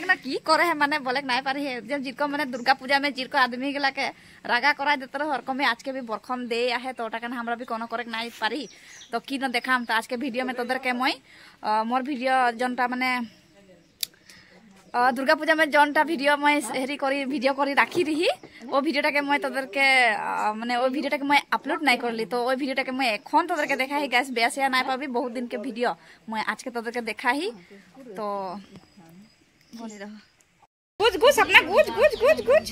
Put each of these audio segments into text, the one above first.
ना की करे है माने बोले नाय पारी है जब जिरको माने दुर्गा पूजा में जिरको आदमी गेला के रागा करा देते हर को में आज के भी बरखम दे आहे तो ओटा हमरा भी कोनो करे नाय पारी तो की न देखाम तो आज के वीडियो में तोदर के मैं मोर वीडियो जनटा माने दुर्गा पूजा में जनटा वीडियो मैं हेरी करी वीडियो करी राखी रही वो वीडियोटा के मैं तोदर के माने वो वीडियोटा के मैं अपलोड नहीं करली तो वो वीडियोटा के मैं एखन तोदर के देखा ही गैस बेसिया नहीं पाबी बहुत दिन के वीडियो मैं आज के तोदर के देखा ही तो बोली रहो गुज गुज अपना गुज गुज गुज गुज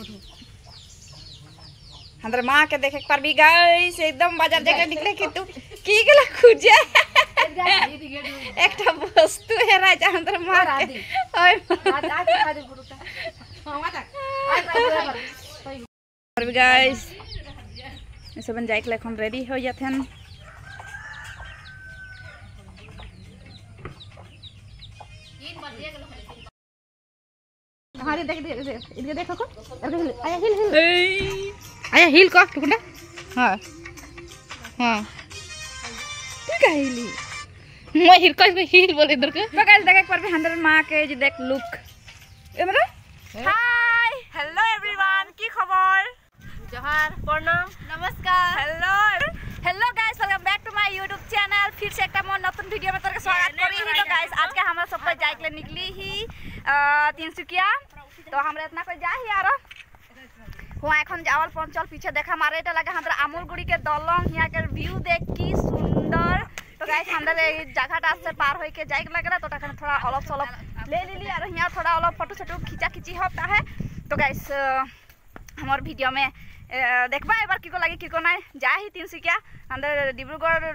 हमर मां के देखे पर भी गाइस एकदम बाजार जाके निकले कि तू की गेला खुजे একটা বস্তু হেরাই যায় আমাদের মা ওই और गाइस सबन जाइक এখন রেডি হয়ে যাতেন हां देख इधर देखो को आया हिल को टुकड़ा हां हां तू का हिली मैं हिल बोल इधर के तो गाइस देख एक बार भी हंडर मां के जे देख लुक एमरा हाय हेलो एवरीवन की खबर जोहार प्रणाम नमस्कार hello hello guys welcome back to my YouTube channel फिर से एक मोर नतुन वीडियो में तोर स्वागत करी ही तो गाइस आज के हमरा सब पर जाय के निकली ही तिनसुकिया तो हमरा इतना कोई जा ही यार हुआ এখন যাওয়ার পঞ্চল पीछे देखा मारे এটা লাগে हमरा আমুলগুড়ি के दलंग यहाँ के व्यू देख की सुंदर तो गाइस हमरा ये जगहटा से पार होई के जाइक लागला तो तखन थोड़ा अलग सलग ले लीली और यहाँ थोड़ा अलग फोटो छोटो खींचा खींची होता है तो गाइस हमार वीडियो में देखबा एक बार किको लागे किको नहीं जा ही तिनसुकिया अंदर डिब्रुगढ़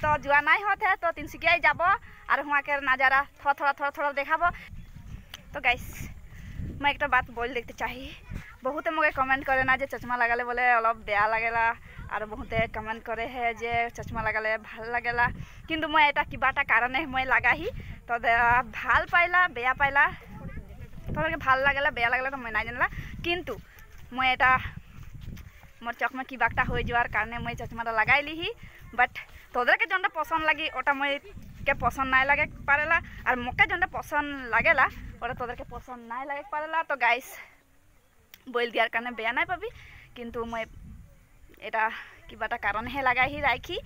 तो जुआ नहीं होते है तो तिनसुकिया ही जाबो और वहाँ के नजारा थोड़ा देखाबो तो गाइस मैं एक बात बोल देखते चाहिए बहुते मोके कमेंट करे ना जे चश्मा लगाले बोले अलग बेया लागेला और बहुते कमेंट करे है जे चश्मा लगाले ভাল लागेला किंतु मैं एटा किबाटा कारण है मैं लगा ही तो ভাল पाइला बेया पाइला तोहर ভাল लागेला बेया लागेला तो मैं नहीं जानला किंतु मैं एटा मोर चक में किबाटा हो जोर कारण मैं चश्मा लगाइली ही बट तोदर के जोंडा पसंद लगी ओटा मैं के पसंद नहीं लगे पारेला और मोके जोंडा पसंद लागेला ओटा तोदर के पसंद नहीं लगे पारेला तो गाइस बोल दियार कारण बेया नहीं पाबी किंतु मैं एटा किबाटा कारण है लगा ही राखी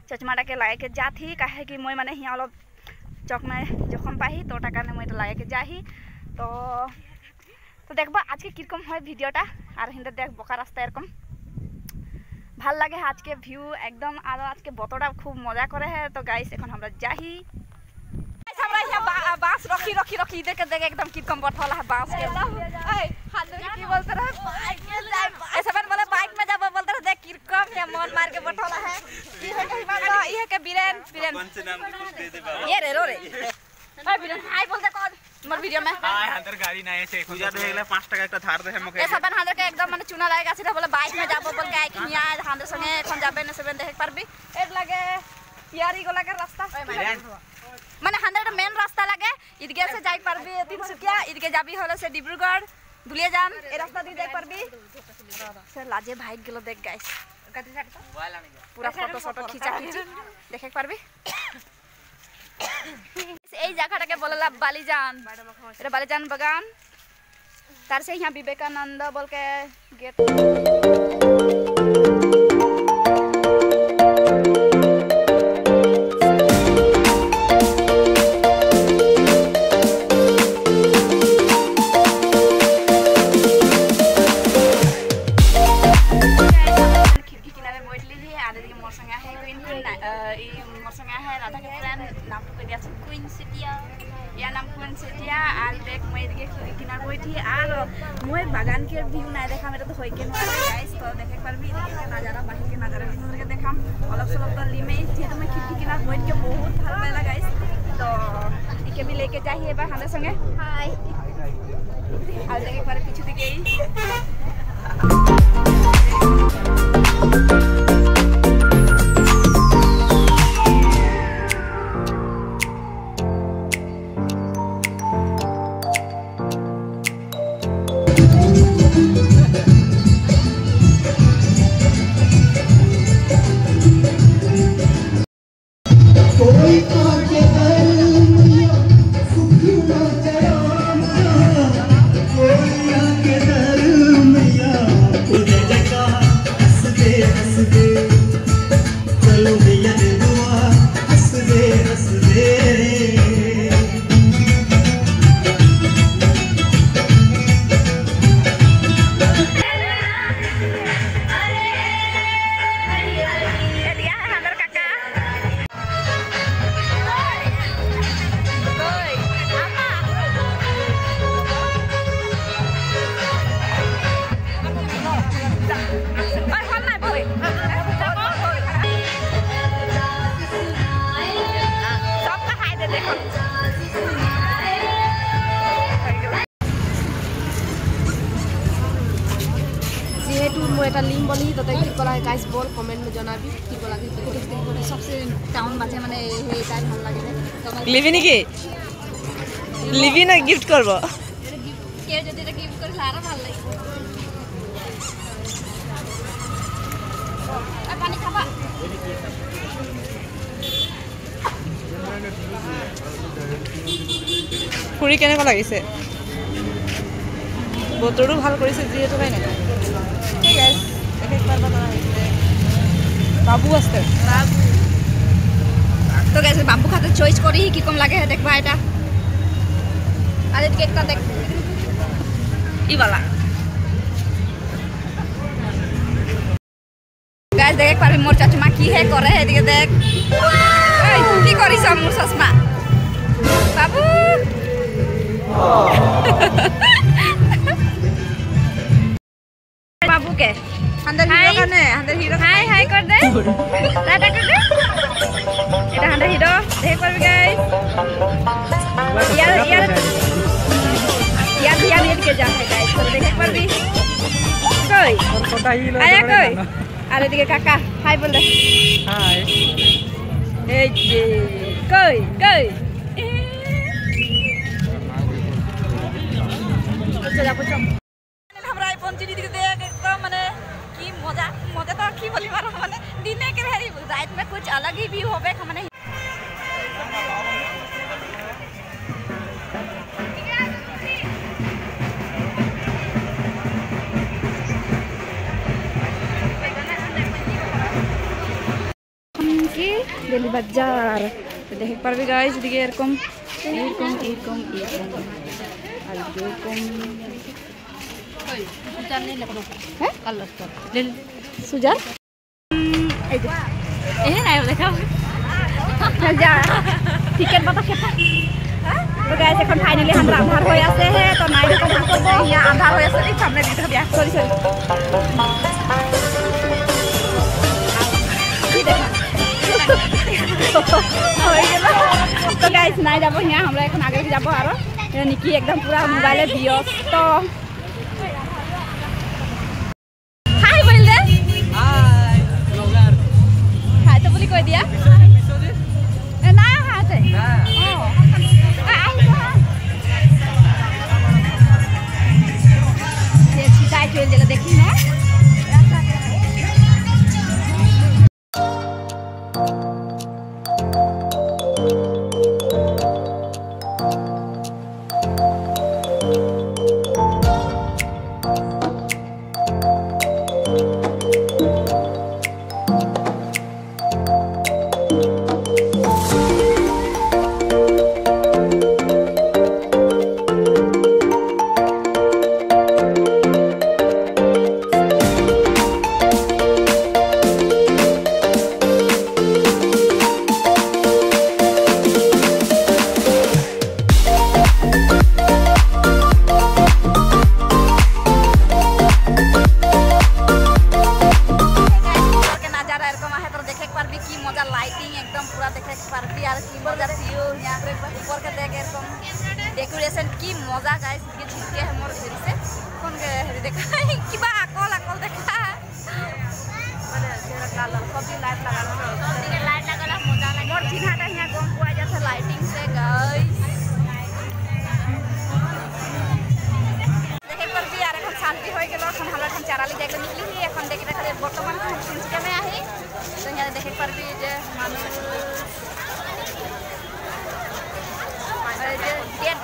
चश्माटा के लगे के जाती कहे कि मैं माने हिया अलग चक में जखन पाही तो ओटा कारण मैं लगे के जाही तो देखबा आज के किरकम है वीडियोटा और हिंदे देख बका रास्ता एरकम ভাল লাগে आज के व्यू एकदम और आज के बतोड़ा खूब मजा करे है तो गाइस এখন আমরা যাই हमरा यहाँ बांस रखी इधर के देख एकदम किरकम बैठला है बांस के ए हाथ में की बोलते रहे बाइक में जाए ऐसे बार बोले बाइक में जाबो बोलते रहे देख किरकम है मन मार के बैठला है ई है कहीं बात ई है के बीरेन कौन से नाम दे दे बाबा ये रे रो रे भाई बीरेन हाय बोलते कौन मोर वीडियो में हाय अंदर गाड़ी नहीं है पूजा देखेला 5 टका एक धार दे है मके ऐसा बन हां के एकदम माने चुना लागेगा सीधा बोले बाइक में जाबो बोल के कि यहां हां संगे कोन जाबे न सेबन देख परबी एड लागे यारी गोला के रास्ता माने 100 मेन रास्ता लगे इदगे से जाई परबी तिनसुकिया इदगे जाबी होले से डिब्रुगढ़ दुलियाजान ए रास्ता दी देख परबी से लाजे भाई गेलो देख गाइस पूरा फोटो खींचा खींची देखे परबी এই জায়গাটাকে বললা বালিজান এটা বালিজান বাগান তার से यहाँ विवेकानंद बोल के गेट मैं बागान के व्यू नहीं देखा मेरा तो होई के गाइस तो देखे परबी के नजारा बाहर के नजारा भी के देखाम अलग सलग तो ली में जेतो मैं खिड़की किनार बैठ के बहुत ভাল लागला गाइस तो इके भी लेके जाइए बा हमारे संगे हाय आ देखे पर पीछे दिखे कोई এটা লিম বলি ততে কি করা গাইস বল কমেন্ট মে জানাবি কি করা কি सबसे टाउन बाजे माने हे टाइम ভাল লাগে লিভি নেকি লিভি না গিফট করব কে যদি এটা গিফট করে আরো ভালো লাগে আর পানি খাবা ফুৰি কেনেকুৱা লাগিছে বতৰো ভাল কৰিছে যিহেতু হয় না ঠিক আছে একবাৰ বনাই বাবু আছে बाबू तो गाइस बाबू खाते चॉइस करी की कम लागे है देखबा এটা আরে কেকটা দেখ ই वाला गाइस देख पाबी मोर चाचमा की है करे है दिके देख এই কি করিস মোর চাচমা बाबू बाबू के अंदर हीरो हाय हाय कर दे टाटा कर दे এটা হান্ডা হিরো দেখ পারবি গাইস यार के जा है गाइस तो देख पारबी কই আয়া কই আর এদিকে কাকা হাই বল দে হাই এই যে কই চল আপু हमरा आई पहुंची दिखे देख एकदम माने की मजा तो की बोली मारो माने दिने के हेरी रात में कुछ अलग ही व्यू होबे माने की दिल्ली बाजार तो देख पारबी गाइस दिखे एरकम আর এরকম সুজার নেই লাগলো হ্যাঁ কালার তো সুজার এই যে এই নাই দেখাও যা টিকেট বাতা খেতা তো গাইস এখন ফাইনালি আমরা আধার হয়ে আছে হে তো নাই দেখো করব ইয়া আধার হয়ে আছে এই সামনে দিতে হবে সরি কি দেখা হয়ে গেল তো গাইস নাই যাব ইয়া আমরা এখন আগে যাব আর निकी एकदम पूरा मोबाइल व्यस्त हाय बोल दे हाय ब्लॉगर हाय तो बोली कोई दिया ना हाथ है ये छिटाई चल जगह देखी ना डेकोरेशन की मजा गाइस के छिटके है मोर फेरी से कोन के हेरी देखा किबा अकल देखा माने तेरा काला सभी लाइट लगालो सभी लाइट लगाला मजा लागे मोर चिन्हाटा यहां गम पुआ जाथे लाइटिंग से गाइस देखे पर भी यार এখন शांति होय गेलो এখন हमरा এখন चाराली जाके निकली ही এখন देखे देखे वर्तमान सिंसिके में आही तो यहां देखे पर भी जे मानु गेट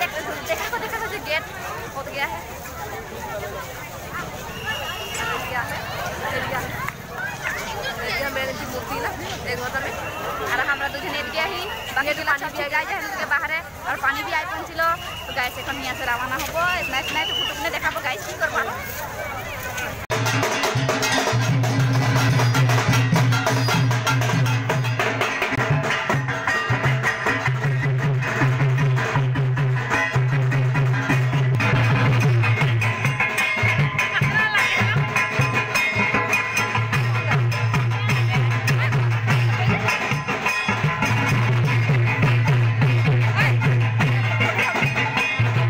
देखा जो गेट हो गया है मेरे की मूर्ति ना देखो तमें और हमरा दो जन एट गया ही बाकी दिला सब जाय जाय है बाहर और पानी भी आई पहुंचलो तो गाइस এখন নিয়া से रवाना होबो स्नैक तो फोटो ने देखाबो गाइस की करबा